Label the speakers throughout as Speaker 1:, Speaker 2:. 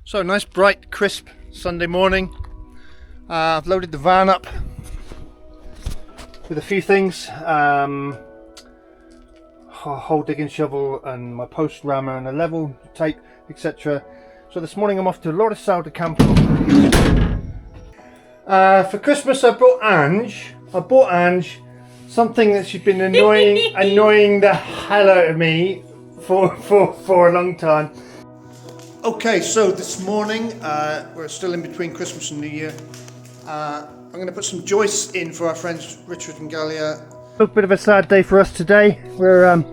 Speaker 1: So nice bright crisp Sunday morning. I've loaded the van up with a few things, a hole digging shovel and my post rammer and a level tape, etc. So this morning I'm off to Lourdes de Campo. For Christmas I bought Ange something that she's been annoying the hell out of me for a long time. Okay, so this morning, we're still in between Christmas and New Year. I'm going to put some joists in for our friends Richard and Galia. A bit of a sad day for us today. We're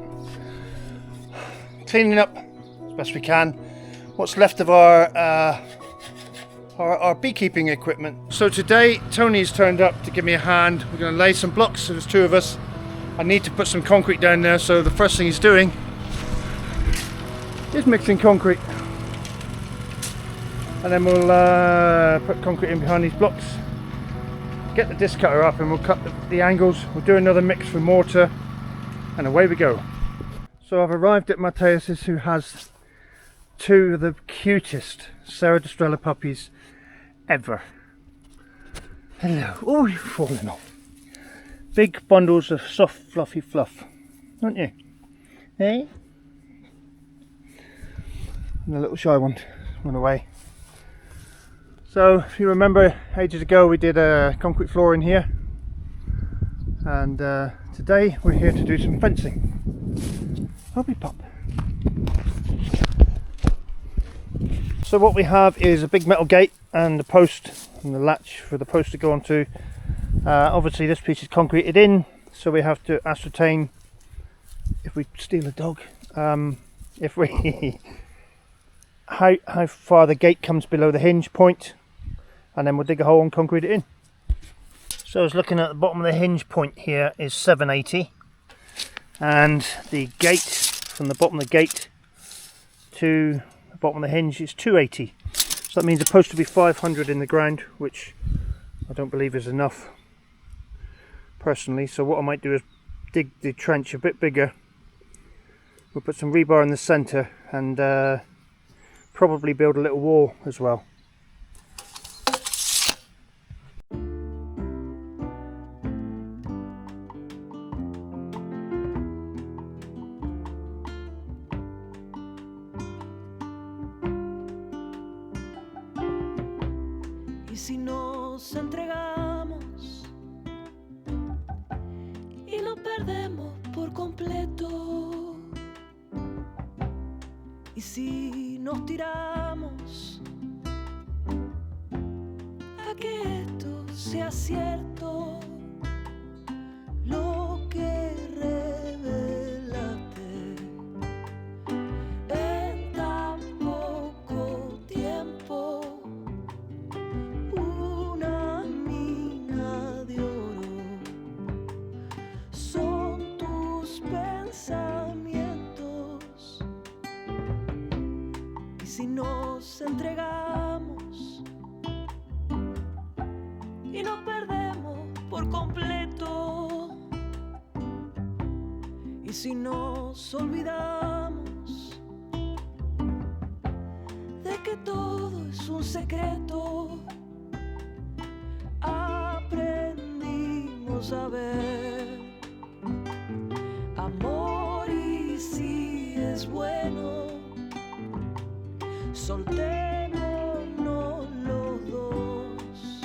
Speaker 1: cleaning up as best we can what's left of our beekeeping equipment. So today Tony's turned up to give me a hand. We're going to lay some blocks, so there's two of us. I need to put some concrete down there, so the first thing he's doing is mixing concrete. And then we'll put concrete in behind these blocks, get the disc cutter up and we'll cut the angles. We'll do another mix with mortar and away we go. So I've arrived at Mateus's, who has two of the cutest Serra da Estrela puppies ever. Hello. Oh, you've fallen off. Big bundles of soft fluffy fluff, aren't you? Hey? And the little shy one went away. So if you remember, ages ago we did a concrete floor in here, and today we're here to do some fencing. Hoppy pop. So what we have is a big metal gate and a post and the latch for the post to go onto. Obviously this piece is concreted in, so we have to ascertain, if we steal a dog, if we how far the gate comes below the hinge point, and then we'll dig a hole and concrete it in. So I was looking at the bottom of the hinge point here is 780, and the gate from the bottom of the gate to the bottom of the hinge is 280. So that means it's supposed to be 500 in the ground, which I don't believe is enough personally. So what I might do is dig the trench a bit bigger. We'll put some rebar in the centre and probably build a little wall as well.
Speaker 2: Y si nos entregamos y lo perdemos por completo, y si nos tiramos a que esto sea cierto, lo que revelaste en tan poco tiempo, una mina de oro, son tus pensamientos. Y si nos entregamos y nos perdemos por completo, y si nos olvidamos de que todo es un secreto, aprendimos a ver amor, y si es bueno, soltémonos los dos,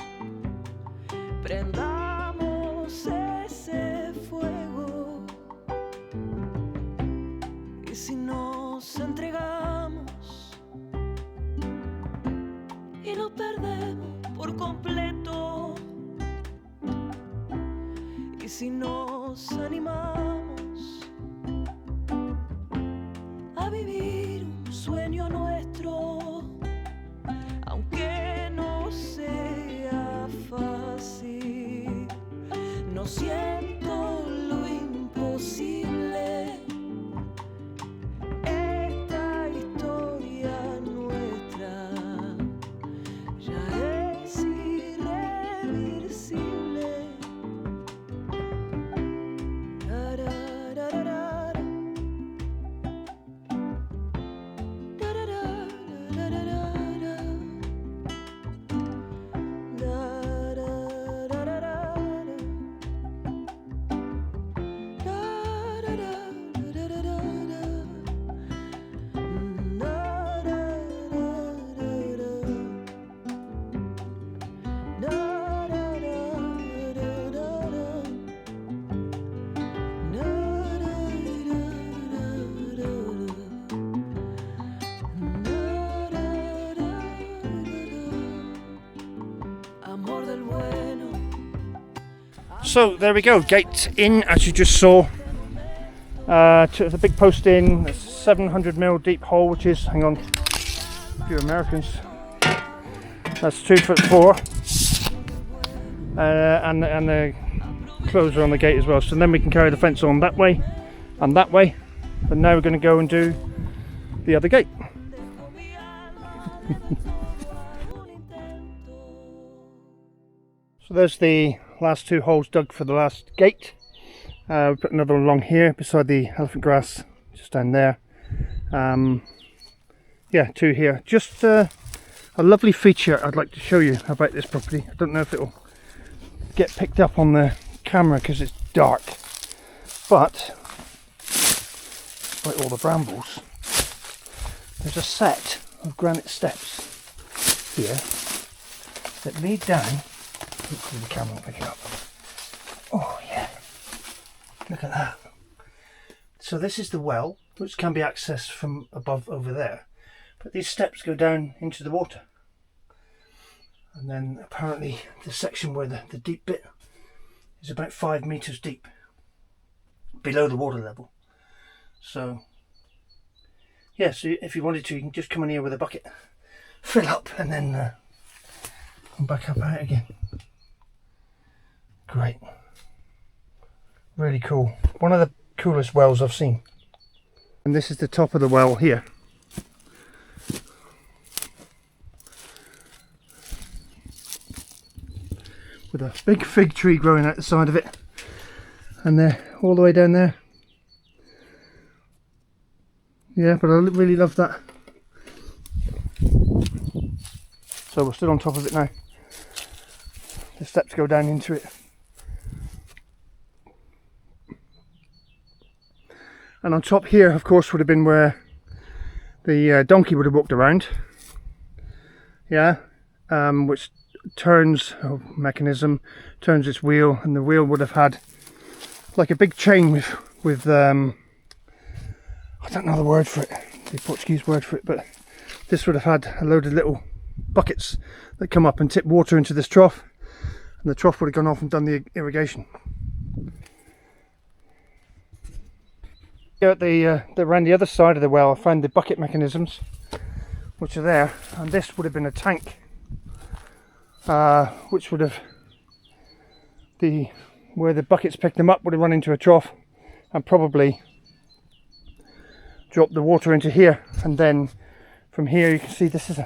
Speaker 2: prendamos ese fuego, y si nos entregamos y nos perdemos por completo, y si nos animamos a vivir un sueño nuestro, aunque no sea fácil, no siento lo imposible. Esta historia nuestra ya es irreversible.
Speaker 1: So there we go, gate in, as you just saw. The big post in, a 700mm deep hole, which is, hang on, a few Americans, that's 2'4", and the closer on the gate as well. So then we can carry the fence on that way and that way. But now we're going to go and do the other gate. So there's the last 2 holes dug for the last gate. We put another one along here beside the elephant grass, just down there. Yeah, 2 here. Just a lovely feature I'd like to show you about this property. I don't know if it'll get picked up on the camera because it's dark, but despite all the brambles, there's a set of granite steps here that lead down. Hopefully the camera will pick it up. Oh yeah, look at that. So this is the well, which can be accessed from above over there, but these steps go down into the water, and then apparently the section where the deep bit is about 5 meters deep below the water level. So yeah, so if you wanted to, you can just come in here with a bucket, fill up, and then come back up out again. Great, really cool. One of the coolest wells I've seen. And this is the top of the well here. With a big fig tree growing out the side of it, and there, all the way down there. Yeah, but I really love that. So we're still on top of it now. The steps go down into it. And on top here, of course, would have been where the donkey would have walked around. Yeah, which turns, mechanism, turns its wheel, and the wheel would have had like a big chain with I don't know the word for it, the Portuguese word for it, but this would have had a load of little buckets that come up and tip water into this trough, and the trough would have gone off and done the irrigation. Here at around the other side of the well, I found the bucket mechanisms, which are there, and this would have been a tank, which would have, where the buckets picked them up would have run into a trough and probably dropped the water into here, and then from here you can see this is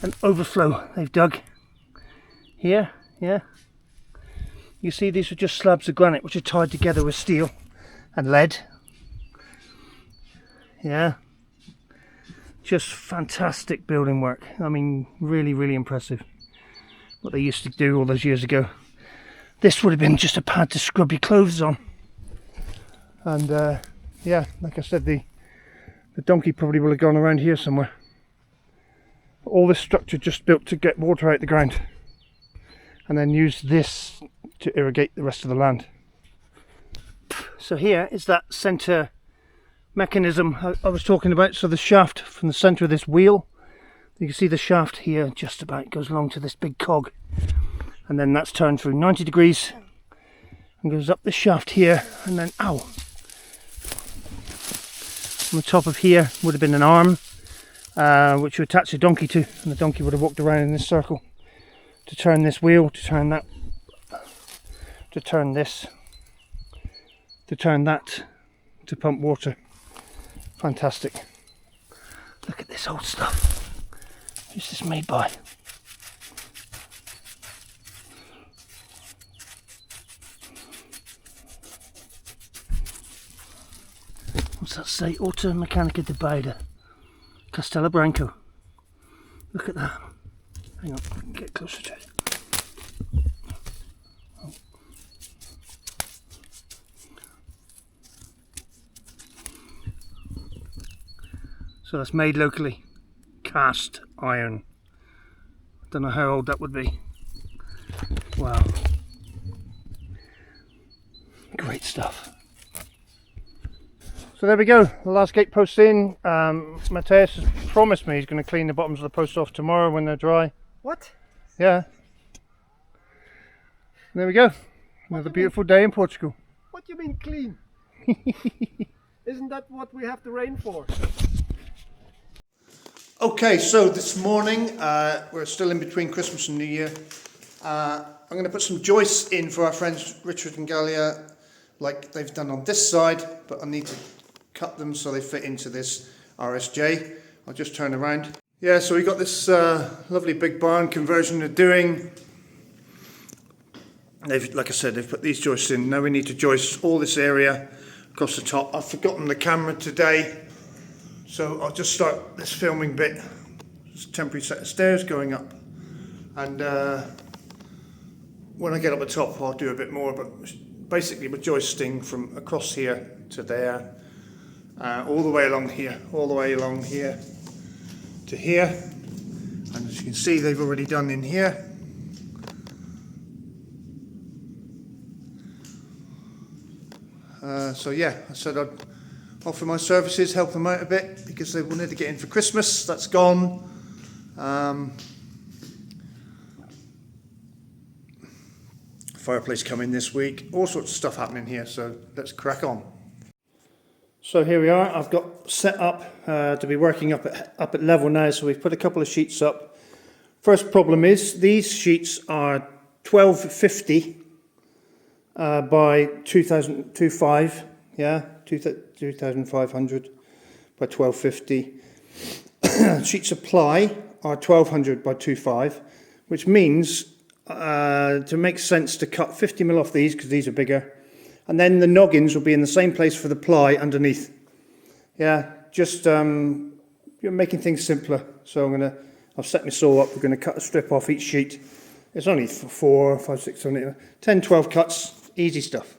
Speaker 1: an overflow they've dug here. Yeah, you see these are just slabs of granite which are tied together with steel and lead. Yeah, just fantastic building work. I mean, really, really impressive what they used to do all those years ago. This would have been just a pad to scrub your clothes on, and yeah, like I said, the donkey probably will have gone around here somewhere. All this structure just built to get water out the ground, and then use this to irrigate the rest of the land. So here is that centre mechanism I was talking about. So the shaft from the centre of this wheel, you can see the shaft here just about goes along to this big cog, and then that's turned through 90 degrees and goes up the shaft here, and then on the top of here would have been an arm which you attach a donkey to, and the donkey would have walked around in this circle to turn this wheel, to turn that, to turn this, to turn that, to pump water. Fantastic. Look at this old stuff. Who's this made by? What's that say? Auto Mechanica de Baida, Castella Branco. Look at that. Hang on, I can get closer to it. Oh. So that's made locally. Cast iron. Don't know how old that would be. Wow. Great stuff. So there we go, the last gate post in. Mateus has promised me he's going to clean the bottoms of the posts off tomorrow when they're dry.
Speaker 3: What?
Speaker 1: Yeah. There we go. Another beautiful day in Portugal.
Speaker 3: What do you mean clean? Isn't that what we have the rain for?
Speaker 1: Okay, so this morning, we're still in between Christmas and New Year. I'm going to put some joists in for our friends Richard and Galia, like they've done on this side, but I need to cut them so they fit into this RSJ. I'll just turn around. Yeah, so we got this lovely big barn conversion they're doing. Like I said, they've put these joists in. Now we need to joist all this area across the top. I've forgotten the camera today, so I'll just start this filming bit. It's a temporary set of stairs going up, and when I get up the top I'll do a bit more, but basically we're joisting from across here to there, all the way along here, all the way along here to here, and as you can see they've already done in here. So yeah, I said I'd offer my services, help them out a bit, because they wanted to get in for Christmas. That's gone. Fireplace coming this week. All sorts of stuff happening here, so let's crack on. So here we are. I've got set up to be working up at level now, so we've put a couple of sheets up. First problem is these sheets are 1250 by 2500, yeah, 2500 by 1250. Sheets of ply are 1200 by 25, which means to make sense to cut 50mm off these, because these are bigger, and then the noggins will be in the same place for the ply underneath. Yeah, just you're making things simpler. So I've set my saw up. We're going to cut a strip off each sheet. It's only 4, 5, 6, 7, 8, 10, 12 cuts. Easy stuff.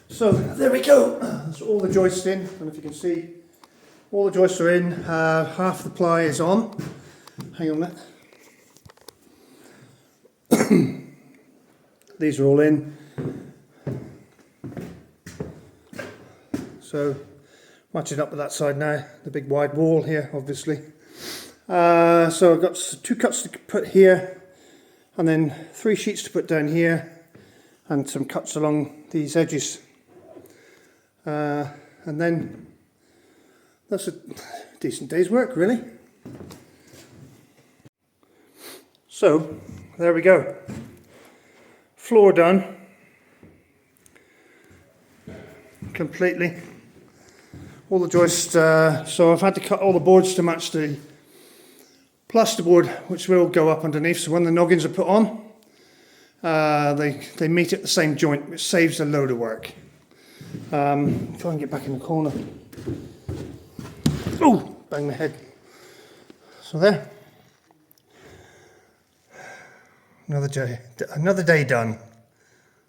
Speaker 1: So there we go. That's all the joists in. I don't know if you can see. All the joists are in. Half the ply is on. Hang on a minute. These are all in. So matching up with that side now. The big wide wall here, obviously. So I've got 2 cuts to put here, and then 3 sheets to put down here, and some cuts along these edges. And then that's a decent day's work, really. So there we go. Floor done completely. All the joists, so I've had to cut all the boards to match the plasterboard, which will go up underneath, so when the noggins are put on, they meet at the same joint, which saves a load of work. Try and get back in the corner. Oh, bang my head. So there. Another day done.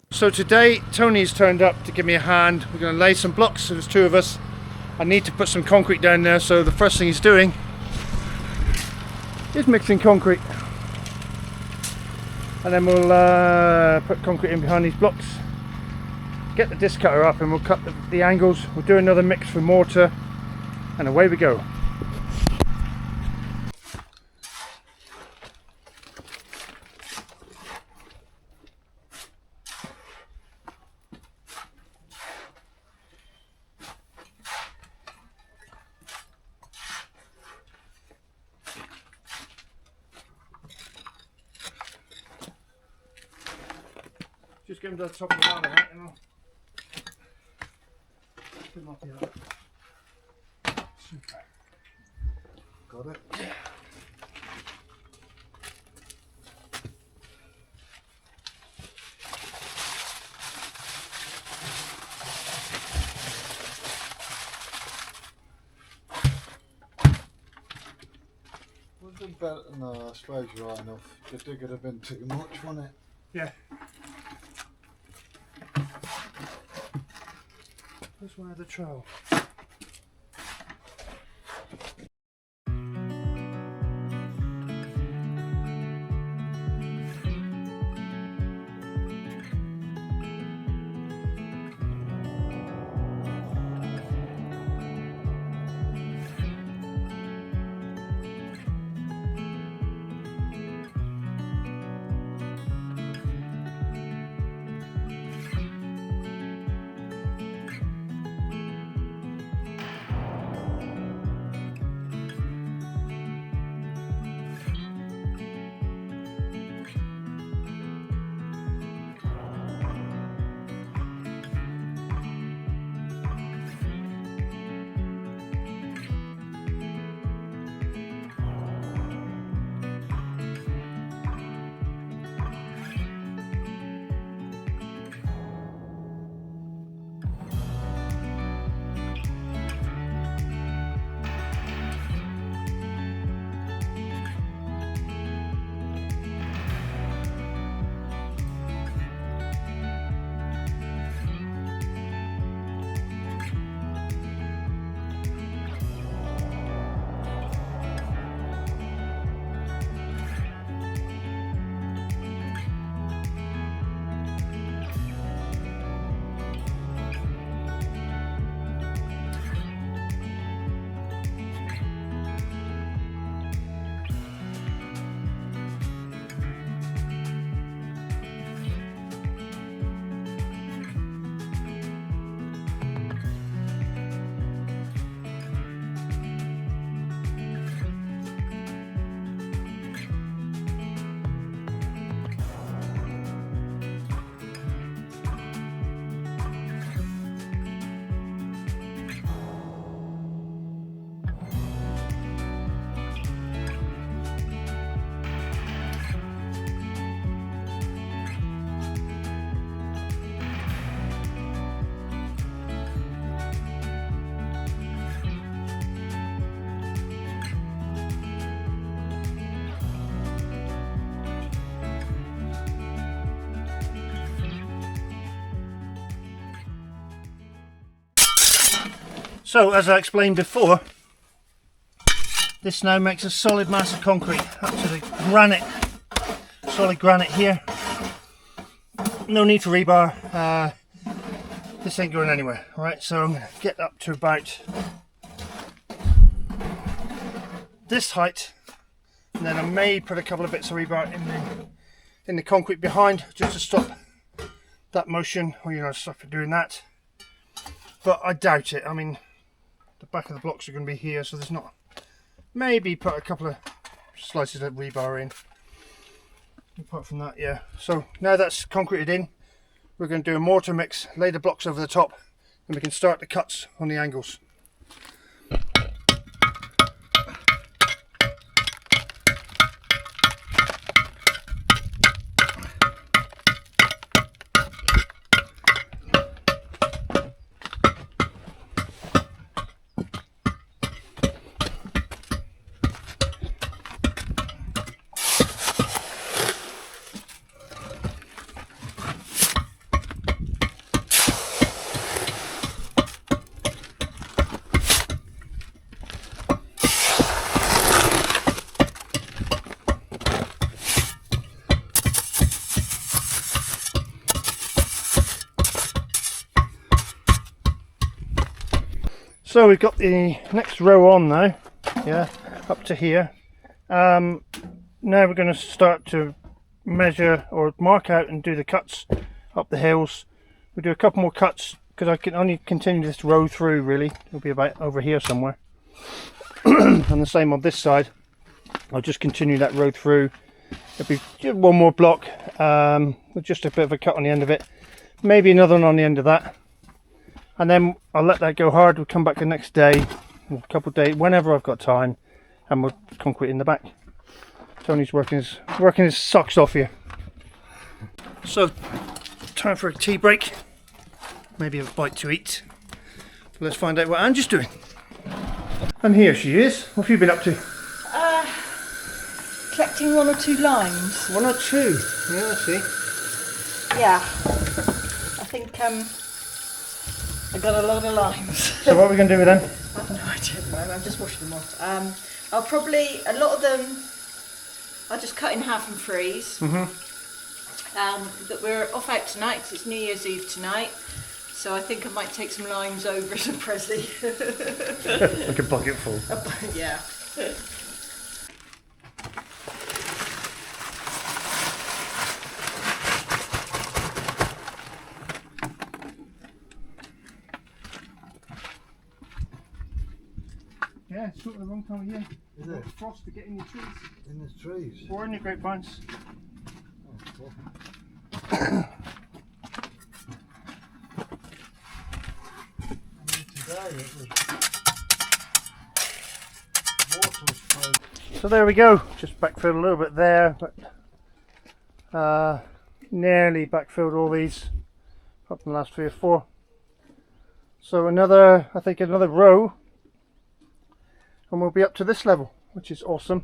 Speaker 1: So today Tony's turned up to give me a hand. We're going to lay some blocks, so there's 2 of us. I need to put some concrete down there, so the first thing he's doing is mixing concrete, and then we'll put concrete in behind these blocks, get the disc cutter up, and we'll cut the angles. We'll do another mix for mortar, and away we go. Just get him to the top of the ladder, right, and I'll put him up here. Super. Got it? Yeah.
Speaker 4: Would have been better. No, I suppose you're right enough. The dig would have been too much, wouldn't it?
Speaker 1: Yeah. Where's my other trowel? So as I explained before, this now makes a solid mass of concrete up to the granite, solid granite here. No need for rebar. This ain't going anywhere. Alright, so I'm going to get up to about this height, and then I may put a couple of bits of rebar in the concrete behind just to stop that motion, or you know, stop it doing that. But I doubt it. I mean, the back of the blocks are going to be here, so there's not. Maybe put a couple of slices of rebar in. Apart from that, yeah. So now that's concreted in, we're going to do a mortar mix, lay the blocks over the top, and we can start the cuts on the angles. So we've got the next row on now, yeah, up to here. Now we're going to start to measure or mark out and do the cuts up the hills. We'll do a couple more cuts because I can only continue this row through really. It'll be about over here somewhere. And the same on this side. I'll just continue that row through. It'll be just one more block with just a bit of a cut on the end of it. Maybe another one on the end of that. And then I'll let that go hard. We'll come back the next day, a couple of days, whenever I've got time, and we'll concrete in the back. Tony's working his socks off here. So, time for a tea break. Maybe a bite to eat. But let's find out what Angie's doing. And here she is. What have you been up to?
Speaker 5: Collecting 1 or 2 limes.
Speaker 1: 1 or 2? Yeah, I see.
Speaker 5: Yeah. I think I got a lot of limes.
Speaker 1: So what are we going to do with them?
Speaker 5: I have no idea at the moment, I'm just washing them off. I'll probably, a lot of them, I'll just cut in half and freeze. But we're off out tonight because it's New Year's Eve tonight. So I think I might take some limes over as a present.
Speaker 1: Like a bucket full.
Speaker 5: Yeah.
Speaker 1: Yeah, it's sort of the wrong time of year.
Speaker 4: Is it?
Speaker 1: Frost to get in your trees.
Speaker 4: In the trees?
Speaker 1: Or in your grapevines.
Speaker 4: Oh, cool. Today it was water was flowing.
Speaker 1: So there we go. Just backfilled a little bit there, but nearly backfilled all these up in the last 3 or 4. So another, I think another row, and we'll be up to this level, which is awesome.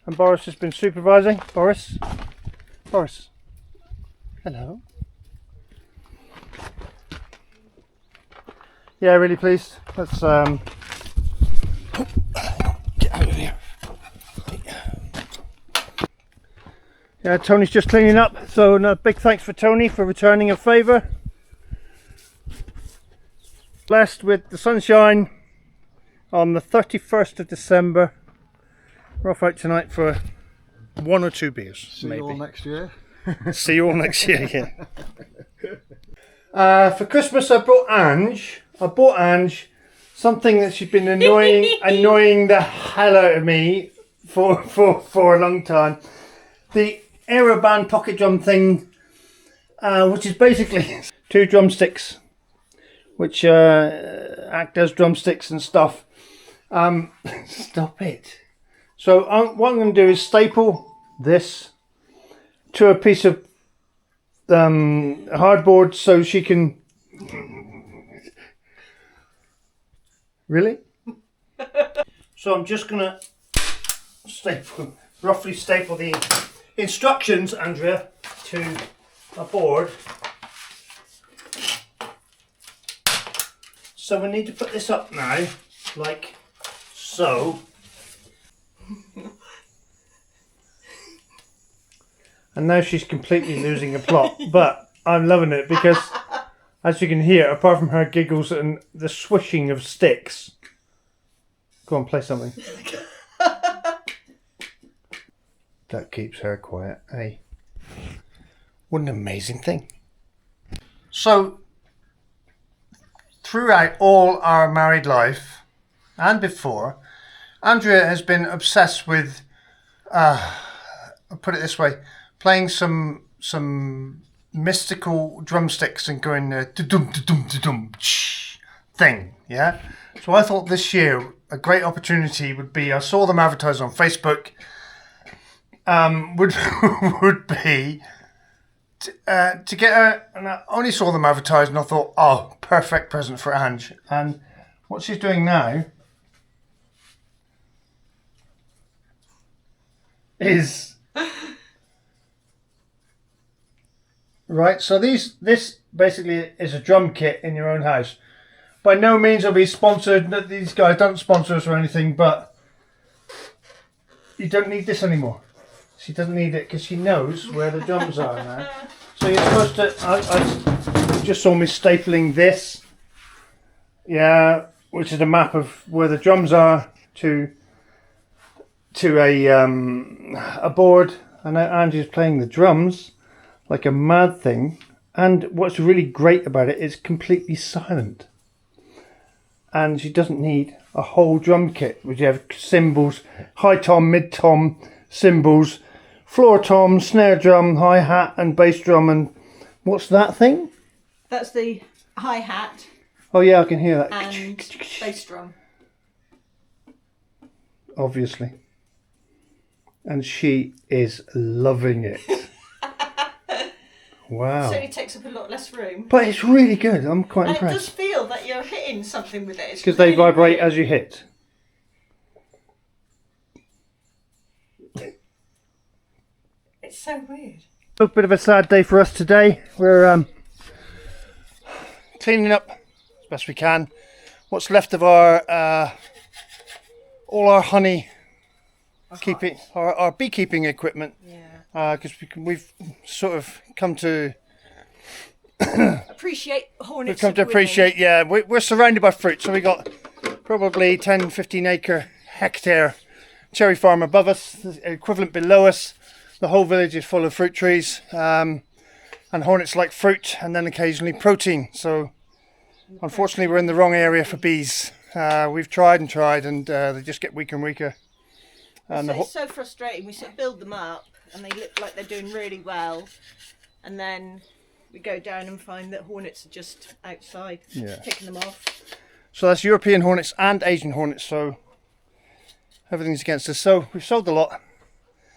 Speaker 1: And Boris has been supervising. Boris, hello. Yeah, really pleased. Let's get out of here. Yeah, Tony's just cleaning up. So a big thanks for Tony for returning a favour. Blessed with the sunshine on the 31st of December. We're off out tonight for 1 or 2 beers.
Speaker 4: See
Speaker 1: maybe.
Speaker 4: you all next year.
Speaker 1: See you all next year, yeah. For Christmas I bought Ange something that she's been annoying the hell out of me for a long time. The Aeroband pocket drum thing, which is basically 2 drumsticks which act as drumsticks and stuff. Stop it. So what I'm going to do is staple this to a piece of hardboard so she can... Really? So I'm just going to roughly staple the instructions, Andrea, to a board. So we need to put this up now, like so. And now she's completely losing the plot, but I'm loving it because, as you can hear, apart from her giggles and the swishing of sticks. Go on, play something. That keeps her quiet, eh? What an amazing thing. So, throughout all our married life, and before, Andrea has been obsessed with, I'll put it this way, playing some mystical drumsticks and going da-dum, da-dum, da-dum, thing, yeah? So I thought this year a great opportunity would be, I saw them advertised on Facebook, would be to get her, and I only saw them advertised and I thought, oh, perfect present for Ange. And what she's doing now is right. So this basically is a drum kit in your own house. By no means are we sponsored. These guys don't sponsor us or anything, but you don't need this anymore. She doesn't need it because she knows where the drums are now. So you're supposed to. I just saw me stapling this. Yeah, which is a map of where the drums are to a board, and now Angie's playing the drums like a mad thing. And what's really great about it is completely silent. And she doesn't need a whole drum kit, which you have cymbals, high tom, mid tom, cymbals, floor tom, snare drum, hi-hat and bass drum. And what's that thing?
Speaker 5: That's the hi-hat
Speaker 1: Oh yeah, I can hear that.
Speaker 5: and bass drum.
Speaker 1: Obviously. And she is loving it. Wow.
Speaker 5: So it takes up a lot less room.
Speaker 1: But it's really good. I'm quite
Speaker 5: And it does
Speaker 1: impressed.
Speaker 5: feel that you're hitting something with it.
Speaker 1: Because they vibrate as you hit.
Speaker 5: It's so weird.
Speaker 1: A bit of a sad day for us today. We're cleaning up as best we can. What's left of our all our honey keeping, our beekeeping equipment.
Speaker 5: Yeah.
Speaker 1: Because we've sort of come to
Speaker 5: Appreciate hornets.
Speaker 1: we've come to
Speaker 5: of women.
Speaker 1: appreciate. Yeah, we're surrounded by fruit, so we got probably 10-15 hectare cherry farm above us, the equivalent below us. The whole village is full of fruit trees, and hornets like fruit, and then occasionally protein. So, unfortunately, we're in the wrong area for bees. We've tried and tried, and they just get weaker and weaker. And
Speaker 5: So it's so frustrating. We sort of build them up, and they look like they're doing really well, and then we go down and find that hornets are just outside,
Speaker 1: Yeah.
Speaker 5: picking them off.
Speaker 1: So that's European hornets and Asian hornets. So everything's against us. So we've sold a lot.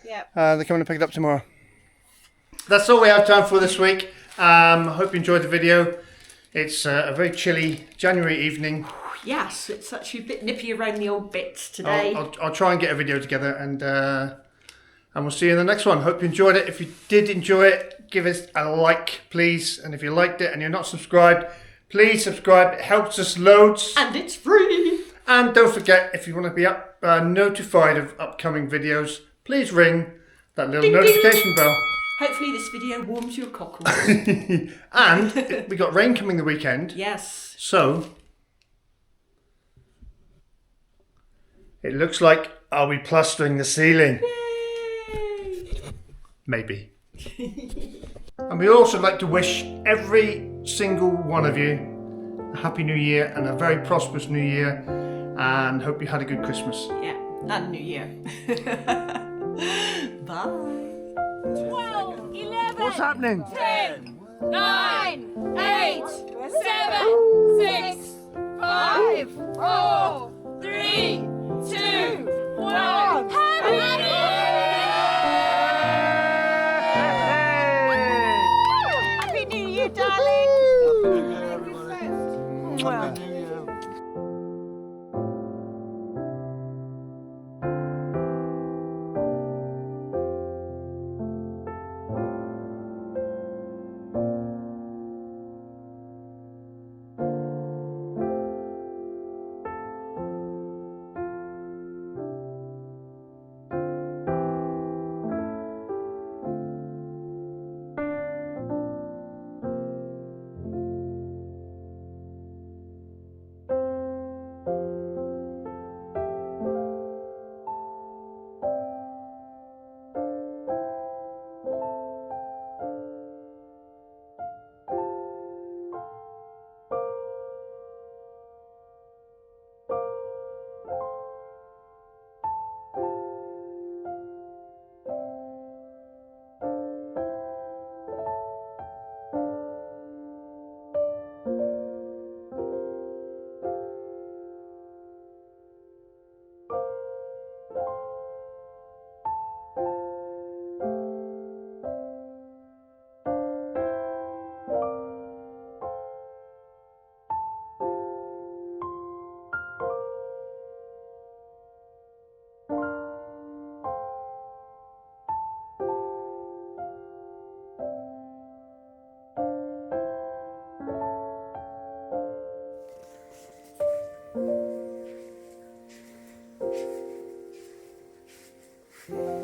Speaker 5: Yeah.
Speaker 1: They're coming to pick it up tomorrow. That's all we have time for this week. I hope you enjoyed the video. It's a very chilly January evening.
Speaker 5: Yes, it's actually a bit nippy around the old bits today.
Speaker 1: I'll try and get a video together, and we'll see you in the next one. Hope you enjoyed it. If you did enjoy it, give us a like, please. And if you liked it and you're not subscribed, please subscribe. It helps us loads.
Speaker 5: And it's free.
Speaker 1: And don't forget, if you want to be notified of upcoming videos, please ring that little
Speaker 5: Ding,
Speaker 1: notification bell.
Speaker 5: Hopefully this video warms your cockles.
Speaker 1: And we got rain coming the weekend.
Speaker 5: Yes.
Speaker 1: So it looks like I'll be plastering the ceiling.
Speaker 5: Yay.
Speaker 1: Maybe. And we also like to wish every single one of you a happy new year and a very prosperous new year, and hope you had a good Christmas.
Speaker 5: Yeah, and New Year. Bye.
Speaker 2: 12, 11,
Speaker 1: What's happening?
Speaker 2: 10, 9, 8, 7, 6, 5, 4, 3, 2, 1. Happy New Year!
Speaker 5: Happy New Year, darling.
Speaker 4: Well.
Speaker 1: it.